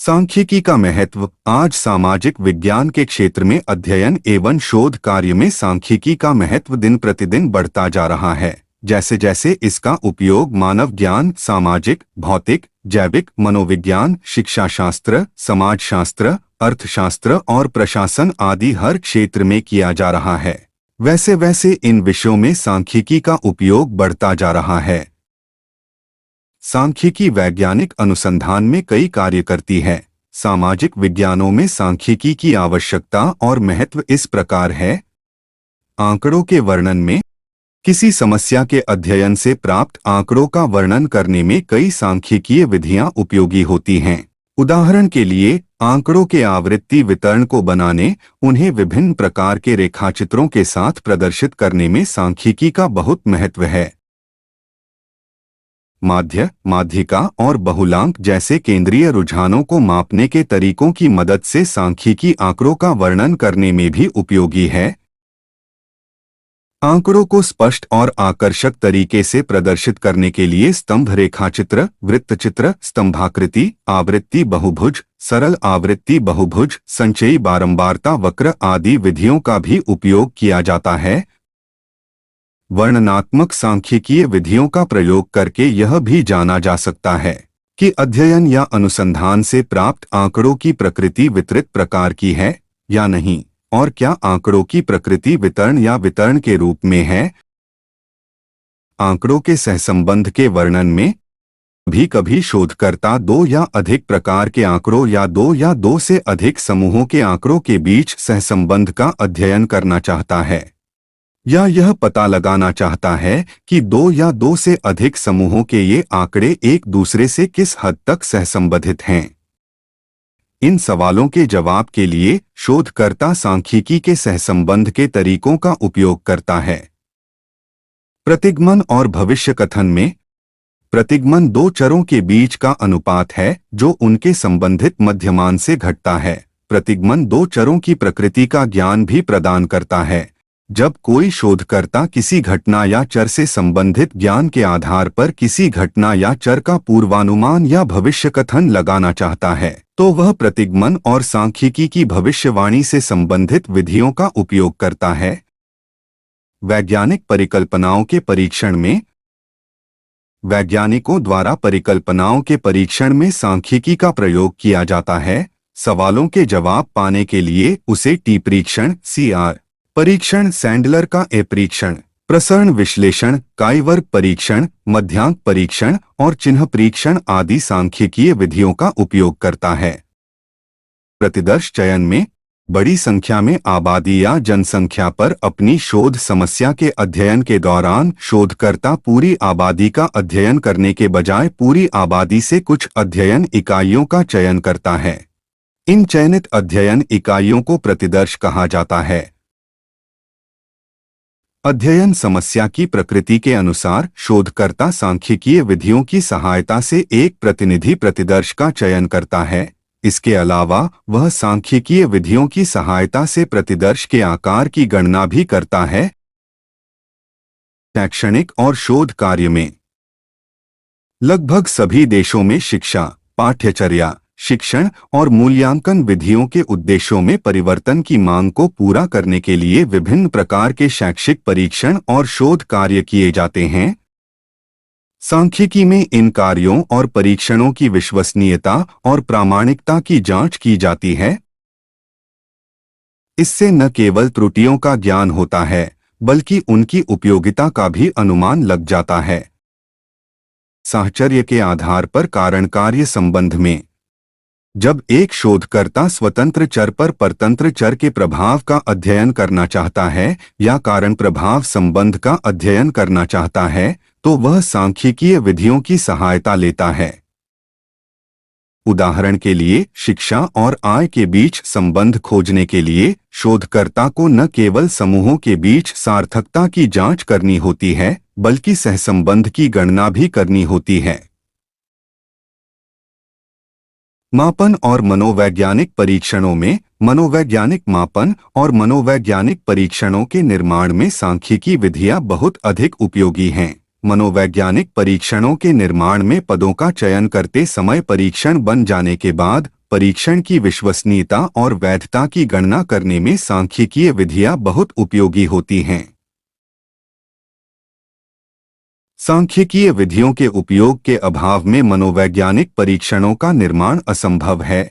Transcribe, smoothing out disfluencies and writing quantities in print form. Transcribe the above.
सांख्यिकी का महत्व। आज सामाजिक विज्ञान के क्षेत्र में अध्ययन एवं शोध कार्य में सांख्यिकी का महत्व दिन प्रतिदिन बढ़ता जा रहा है। जैसे जैसे इसका उपयोग मानव ज्ञान, सामाजिक, भौतिक, जैविक, मनोविज्ञान, शिक्षाशास्त्र, समाजशास्त्र, अर्थशास्त्र और प्रशासन आदि हर क्षेत्र में किया जा रहा है, वैसे वैसे इन विषयों में सांख्यिकी का उपयोग बढ़ता जा रहा है। सांख्यिकी वैज्ञानिक अनुसंधान में कई कार्य करती है। सामाजिक विज्ञानों में सांख्यिकी की आवश्यकता और महत्व इस प्रकार है। आंकड़ों के वर्णन में किसी समस्या के अध्ययन से प्राप्त आंकड़ों का वर्णन करने में कई सांख्यिकीय विधियां उपयोगी होती हैं। उदाहरण के लिए, आंकड़ों के आवृत्ति वितरण को बनाने, उन्हें विभिन्न प्रकार के रेखाचित्रों के साथ प्रदर्शित करने में सांख्यिकी का बहुत महत्व है। माध्य, माध्यिका और बहुलांक जैसे केंद्रीय रुझानों को मापने के तरीकों की मदद से सांख्यिकी आंकड़ों का वर्णन करने में भी उपयोगी है। आंकड़ों को स्पष्ट और आकर्षक तरीके से प्रदर्शित करने के लिए स्तंभ रेखाचित्र, वृत्तचित्र, स्तंभाकृति, आवृत्ति बहुभुज, सरल आवृत्ति बहुभुज, संचयी बारंबारता वक्र आदि विधियों का भी उपयोग किया जाता है। वर्णनात्मक सांख्यिकीय विधियों का प्रयोग करके यह भी जाना जा सकता है कि अध्ययन या अनुसंधान से प्राप्त आंकड़ों की प्रकृति वितरित प्रकार की है या नहीं, और क्या आंकड़ों की प्रकृति वितरण या वितरण के रूप में है। आंकड़ों के सहसंबंध के वर्णन में भी कभी शोधकर्ता दो या अधिक प्रकार के आंकड़ों या दो से अधिक समूहों के आंकड़ों के बीच सहसंबंध का अध्ययन करना चाहता है, या यह पता लगाना चाहता है कि दो से अधिक समूहों के ये आंकड़े एक दूसरे से किस हद तक सहसंबंधित हैं। इन सवालों के जवाब के लिए शोधकर्ता सांख्यिकी के सहसंबंध के तरीकों का उपयोग करता है। प्रतिगमन और भविष्य कथन में प्रतिगमन दो चरों के बीच का अनुपात है जो उनके संबंधित मध्यमान से घटता है। प्रतिगमन दो चरों की प्रकृति का ज्ञान भी प्रदान करता है। जब कोई शोधकर्ता किसी घटना या चर से संबंधित ज्ञान के आधार पर किसी घटना या चर का पूर्वानुमान या भविष्य कथन लगाना चाहता है, तो वह प्रतिगमन और सांख्यिकी की भविष्यवाणी से संबंधित विधियों का उपयोग करता है। वैज्ञानिक परिकल्पनाओं के परीक्षण में वैज्ञानिकों द्वारा परिकल्पनाओं के परीक्षण में सांख्यिकी का प्रयोग किया जाता है। सवालों के जवाब पाने के लिए उसे टी परीक्षण, CR परीक्षण, सैंडलर का ए परीक्षण, प्रसरण विश्लेषण, काई-वर्ग परीक्षण, मध्यांक परीक्षण और चिन्ह परीक्षण आदि सांख्यिकीय विधियों का उपयोग करता है। प्रतिदर्श चयन में बड़ी संख्या में आबादी या जनसंख्या पर अपनी शोध समस्या के अध्ययन के दौरान शोधकर्ता पूरी आबादी का अध्ययन करने के बजाय पूरी आबादी से कुछ अध्ययन इकाइयों का चयन करता है। इन चयनित अध्ययन इकाइयों को प्रतिदर्श कहा जाता है। अध्ययन समस्या की प्रकृति के अनुसार शोधकर्ता सांख्यिकीय विधियों की सहायता से एक प्रतिनिधि प्रतिदर्श का चयन करता है। इसके अलावा वह सांख्यिकीय विधियों की सहायता से प्रतिदर्श के आकार की गणना भी करता है। शैक्षणिक और शोध कार्य में लगभग सभी देशों में शिक्षा, पाठ्यचर्या, शिक्षण और मूल्यांकन विधियों के उद्देश्यों में परिवर्तन की मांग को पूरा करने के लिए विभिन्न प्रकार के शैक्षिक परीक्षण और शोध कार्य किए जाते हैं। सांख्यिकी में इन कार्यों और परीक्षणों की विश्वसनीयता और प्रामाणिकता की जांच की जाती है। इससे न केवल त्रुटियों का ज्ञान होता है, बल्कि उनकी उपयोगिता का भी अनुमान लग जाता है। साहचर्य के आधार पर कारण कार्य संबंध में जब एक शोधकर्ता स्वतंत्र चर पर परतंत्र चर के प्रभाव का अध्ययन करना चाहता है या कारण प्रभाव संबंध का अध्ययन करना चाहता है, तो वह सांख्यिकीय विधियों की सहायता लेता है। उदाहरण के लिए, शिक्षा और आय के बीच संबंध खोजने के लिए शोधकर्ता को न केवल समूहों के बीच सार्थकता की जांच करनी होती है, बल्कि सहसंबंध की गणना भी करनी होती है। मापन और मनोवैज्ञानिक परीक्षणों में मनोवैज्ञानिक मापन और मनोवैज्ञानिक परीक्षणों के निर्माण में सांख्यिकी विधियां बहुत अधिक उपयोगी हैं। मनोवैज्ञानिक परीक्षणों के निर्माण में पदों का चयन करते समय परीक्षण बन जाने के बाद परीक्षण की विश्वसनीयता और वैधता की गणना करने में सांख्यिकीय विधियां बहुत उपयोगी होती हैं। सांख्यिकीय विधियों के उपयोग के अभाव में मनोवैज्ञानिक परीक्षणों का निर्माण असंभव है।